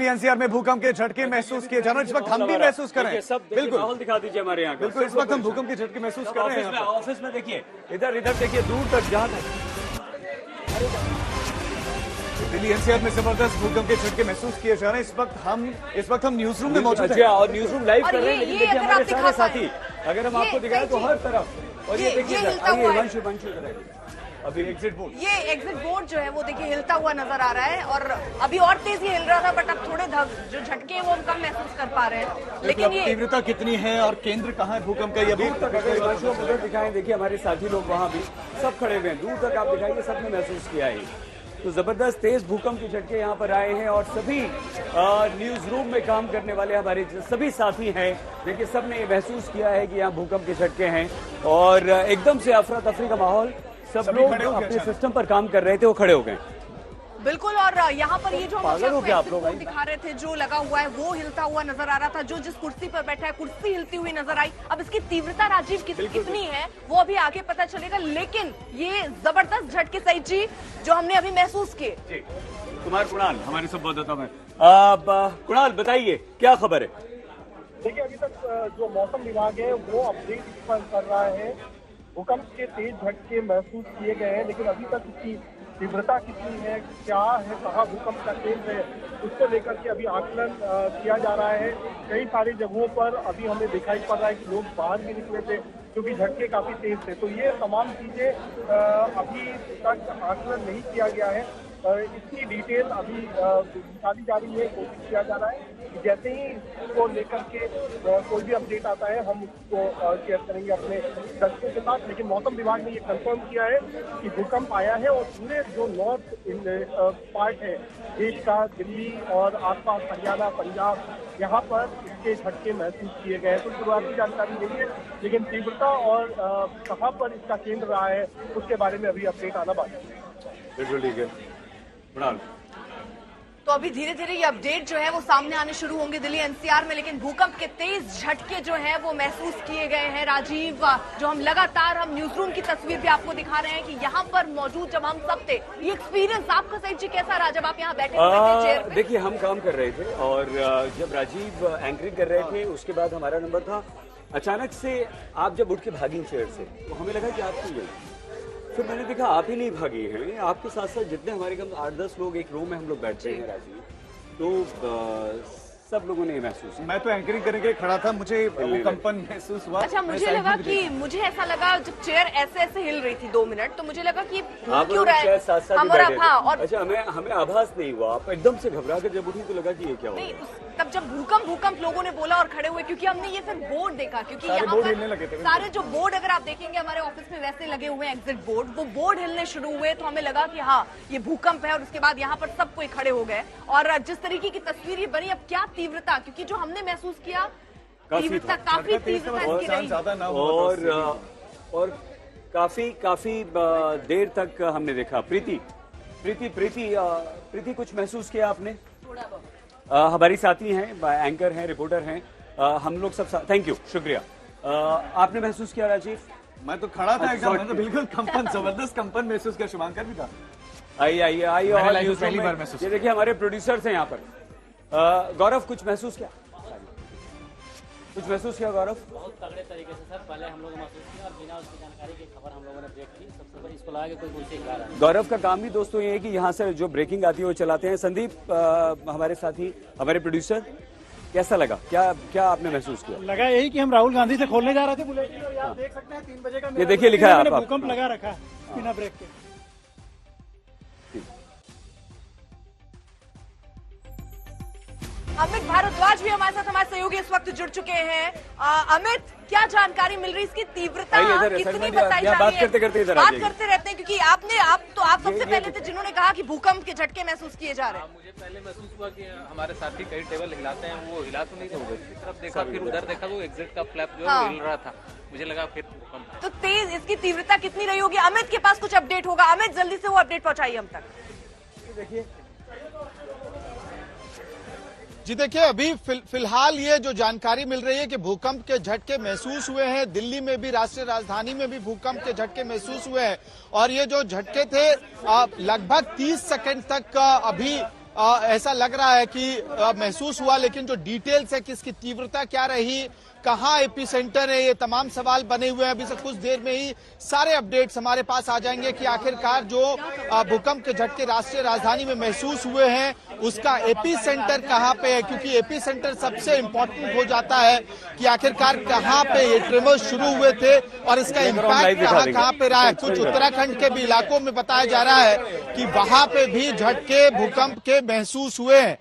Delhi NCR में भूकंप के झटके महसूस किए जा रहे हैं। इस वक्त हम भी महसूस कर रहे हैं। बिल्कुल माहौल दिखा दीजिए हमारे यहाँ का। बिल्कुल इस वक्त हम भूकंप के झटके महसूस कर रहे हैं। ऑफिस में देखिए, इधर देखिए, दूर तक जहाँ दिल्ली एनसीआर में जबरदस्त भूकंप के झटके महसूस किए जा रहे हैं। इस वक्त हम न्यूज रूम में मौजूद हैं और न्यूज रूम लाइव कर रहे हैं। लेकिन देखिए हमारे सारे साथी, अगर हम आपको दिखाएं तो हर तरफ, और ये देखिए अभी एग्जिट बोर्ड, ये एग्जिट बोर्ड जो है वो देखिए हिलता हुआ नजर आ रहा है, और अभी और तेज ही हिल रहा था, बट अब थोड़े जो झटके हैं वो हम कम महसूस कर पा रहे हैं। लेकिन ये तीव्रता कितनी है और केंद्र कहाँ है भूकंप का, ये दूर तक अगर दिखाएं, देखिए हमारे साथी लोग वहाँ भी सब खड़े हुए हैं, दूर तक आप दिखाइए, सबने महसूस किया है। तो जबरदस्त तेज भूकंप के झटके यहाँ पर आए हैं, और सभी न्यूज रूम में काम करने वाले हमारे सभी साथी हैं, देखिए सबने ये महसूस किया है कि यहाँ भूकंप के झटके हैं, और एकदम से अफरा तफरी का माहौल, सब लोग अपने सिस्टम पर काम कर रहे थे वो खड़े हो गए। बिल्कुल, और यहाँ पर ये जो हम दिखा रहे थे जो लगा हुआ है वो हिलता हुआ नजर आ रहा था। जो जिस कुर्सी पर बैठा है कुर्सी हिलती हुई नजर आई। अब इसकी तीव्रता राजीव कितनी है वो अभी आगे पता चलेगा, लेकिन ये जबरदस्त झटके सही जी जो हमने अभी महसूस किए। कुणाल हमारे संवाददाता में, कुणाल बताइए क्या खबर है? देखिए अभी तक जो मौसम विभाग है वो अपडेट कर रहा है, भूकंप के तेज झटके महसूस किए गए हैं, लेकिन अभी तक इसकी तीव्रता कितनी है, क्या है, कहाँ भूकंप का केंद्र है, उसको लेकर के अभी आकलन किया जा रहा है। कई सारी जगहों पर अभी हमें दिखाई पड़ रहा है कि लोग बाहर भी निकले थे क्योंकि झटके काफी तेज थे। तो ये तमाम चीजें अभी तक आकलन नहीं किया गया है, इसकी डिटेल अभी निकाली जा रही है, कोशिश किया जा रहा है। जैसे ही इसको लेकर के कोई भी अपडेट आता है हम उसको शेयर करेंगे अपने दर्शकों के साथ। लेकिन मौसम विभाग ने ये कंफर्म किया है कि भूकंप आया है, और पूरे जो नॉर्थ पार्ट है देश का, दिल्ली और आसपास हरियाणा, पंजाब, यहाँ पर इसके झटके महसूस किए गए हैं। तो शुरुआती जानकारी यही है, लेकिन तीव्रता और कहाँ पर इसका केंद्र रहा है उसके बारे में अभी अपडेट आना बाकी है। बिल्कुल ठीक है। तो अभी धीरे धीरे ये अपडेट जो है वो सामने आने शुरू होंगे दिल्ली एनसीआर में, लेकिन भूकंप के तेज झटके जो है वो महसूस किए गए हैं राजीव। जो हम लगातार न्यूज रूम की तस्वीर भी आपको दिखा रहे हैं कि यहाँ पर मौजूद जब हम सब थे, ये एक्सपीरियंस आपका सही जी कैसा रहा जब आप यहाँ बैठे थे चेयर पे? देखिए हम काम कर रहे थे, और जब राजीव एंकरिंग कर रहे थे उसके बाद हमारा नंबर था, अचानक से आप जब उठ के भागी चेयर से तो हमें लगा कि आप क्यों गए। फिर मैंने देखा आप ही नहीं भागी हैं, आपके साथ साथ जितने हमारे कम 8-10 लोग एक रूम में हम लोग बैठते हैं राजीव, तो सब लोगों ने महसूस, मैं तो एंकरिंग करने के खड़ा था, मुझे कंपन महसूस हुआ। अच्छा, मुझे लगा कि मुझे ऐसा लगा जब चेयर ऐसे ऐसे हिल रही थी 2 मिनट, तो मुझे लगा कि क्यों रहा है और अच्छा हमें आभास नहीं हुआ, आप एकदम से घबरा कर जब उठी तो लगा कि ये क्या हुआ। तब जब भूकंप लोगों ने बोला और खड़े हुए, क्योंकि हमने ये फिर बोर्ड देखा, क्योंकि यहाँ पर सारे जो बोर्ड अगर आप देखेंगे हमारे ऑफिस में वैसे लगे हुए हैं एग्जिट बोर्ड, वो बोर्ड हिलने शुरू हुए, तो हमें लगा कि हाँ ये भूकंप है। और उसके बाद यहाँ पर सब कोई खड़े हो गए, और जिस तरीके की तस्वीर ये बनी, अब क्या तीव्रता, क्योंकि जो हमने महसूस किया तीव्रता काफी तीव्रता इसकी रही, और काफी देर तक हमने देखा। प्रीति कुछ महसूस किया आपने? हमारी साथी हैं, एंकर हैं, रिपोर्टर हैं, हम लोग सब, थैंक यू, शुक्रिया। आपने महसूस किया राजीव? मैं तो खड़ा था एकदम, मैं तो बिल्कुल कंपन, जबरदस्त कंपन महसूस किया। शुभांकर भी था। आइए और न्यूज़ पहली बार महसूस। ये देखिए हमारे प्रोड्यूसर्स हैं यहाँ पर। गौरव कुछ महसूस किया? गौरव? बहुत तगड़े तरीके से सर, पहले हम लोग महसूस किया, और बिना उसकी जानकारी की खबर हम लोगों ने ब्रेक की। सबसे बड़ी इसको लगा कि कोई उनसे खिला रहा है। गौरव का काम भी दोस्तों ये है कि यहाँ से जो ब्रेकिंग आती है वो चलाते हैं। संदीप हमारे साथी, हमारे प्रोड्यूसर, कैसा लगा, क्या आपने महसूस किया? लगा यही कि हम राहुल गांधी से खोलने जा रहे थे बुलेटिन, और आप देख सकते हैं 3 बजे का ये देखिए लिखा है, भूकंप लगा रखा है बिना ब्रेक के। अमित भारद्वाज भी हमारे साथ, हमारे सहयोगी इस वक्त जुड़ चुके हैं। अमित, क्या जानकारी मिल रही है, इसकी तीव्रता कितनी बताई जा रही है? बात करते रहते हैं, क्योंकि आप सबसे पहले थे जिन्होंने कहा कि भूकंप के झटके महसूस किए जा रहे हैं। मुझे पहले महसूस हुआ कि हमारे साथी कई टेबल हिलाते हैं, वो हिला तो नहीं था, उधर की तरफ देखा, फिर उधर देखा तो एग्जिट का फ्लैप जो हिल रहा था, मुझे लगा फिर भूकंप। तो तेज इसकी तीव्रता कितनी रही होगी? अमित के पास कुछ अपडेट होगा, अमित जल्दी से वो अपडेट पहुंचाइए हम तक। देखिए जी, देखिए अभी फिलहाल ये जो जानकारी मिल रही है कि भूकंप के झटके महसूस हुए हैं, दिल्ली में भी, राष्ट्रीय राजधानी में भी भूकंप के झटके महसूस हुए हैं, और ये जो झटके थे लगभग 30 सेकंड तक अभी ऐसा लग रहा है कि महसूस हुआ, लेकिन जो डिटेल्स है किसकी तीव्रता क्या रही, कहां एपी सेंटर है, ये तमाम सवाल बने हुए हैं। अभी से कुछ देर में ही सारे अपडेट्स हमारे पास आ जाएंगे कि आखिरकार जो भूकंप के झटके राष्ट्रीय राजधानी में महसूस हुए हैं उसका एपी सेंटर कहां पे है, क्योंकि एपी सेंटर सबसे इंपॉर्टेंट हो जाता है कि आखिरकार कहां पे ये ट्रेमर्स शुरू हुए थे और इसका इम्पैक्ट कहां पे रहा है। कुछ उत्तराखंड के भी इलाकों में बताया जा रहा है कि वहां पे भी झटके भूकंप के महसूस हुए हैं।